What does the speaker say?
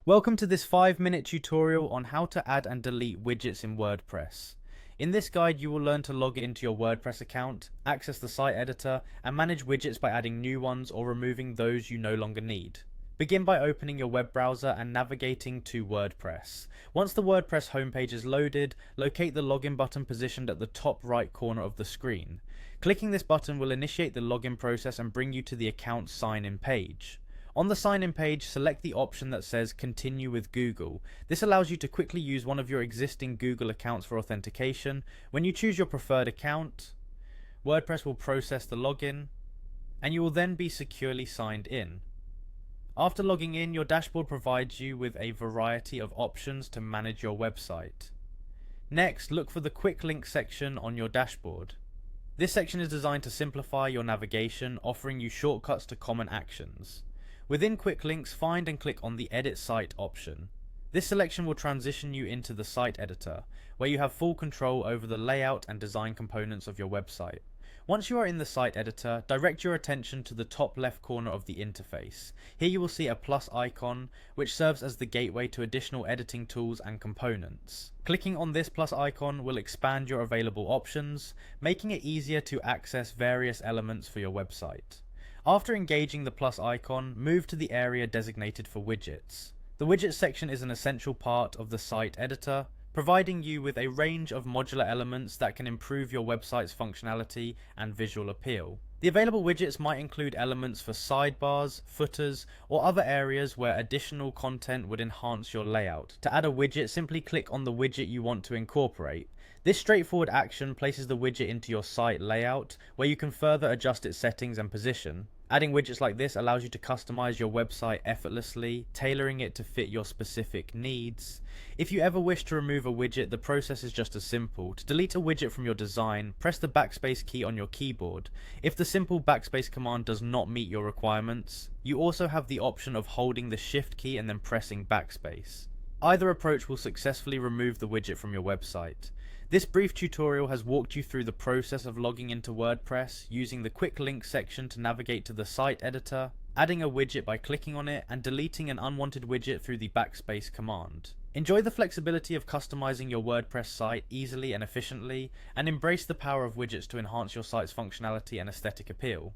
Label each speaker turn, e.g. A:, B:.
A: Welcome to this 5-minute tutorial on how to add and delete widgets in WordPress. In this guide, you will learn to log into your WordPress account, access the site editor, and manage widgets by adding new ones or removing those you no longer need. Begin by opening your web browser and navigating to WordPress. Once the WordPress homepage is loaded, locate the login button positioned at the top right corner of the screen. Clicking this button will initiate the login process and bring you to the account sign-in page. On the sign-in page, select the option that says Continue with Google. This allows you to quickly use one of your existing Google accounts for authentication. When you choose your preferred account, WordPress will process the login, and you will then be securely signed in. After logging in, your dashboard provides you with a variety of options to manage your website. Next, look for the Quick Links section on your dashboard. This section is designed to simplify your navigation, offering you shortcuts to common actions. Within Quick Links, find and click on the Edit Site option. This selection will transition you into the site editor, where you have full control over the layout and design components of your website. Once you are in the site editor, direct your attention to the top left corner of the interface. Here you will see a plus icon, which serves as the gateway to additional editing tools and components. Clicking on this plus icon will expand your available options, making it easier to access various elements for your website. After engaging the plus icon, move to the area designated for widgets. The widgets section is an essential part of the site editor, providing you with a range of modular elements that can improve your website's functionality and visual appeal. The available widgets might include elements for sidebars, footers, or other areas where additional content would enhance your layout. To add a widget, simply click on the widget you want to incorporate. This straightforward action places the widget into your site layout, where you can further adjust its settings and position. Adding widgets like this allows you to customize your website effortlessly, tailoring it to fit your specific needs. If you ever wish to remove a widget, the process is just as simple. To delete a widget from your design, press the backspace key on your keyboard. If the simple backspace command does not meet your requirements, you also have the option of holding the shift key and then pressing backspace. Either approach will successfully remove the widget from your website. This brief tutorial has walked you through the process of logging into WordPress, using the Quick Links section to navigate to the site editor, adding a widget by clicking on it, and deleting an unwanted widget through the backspace command. Enjoy the flexibility of customizing your WordPress site easily and efficiently, and embrace the power of widgets to enhance your site's functionality and aesthetic appeal.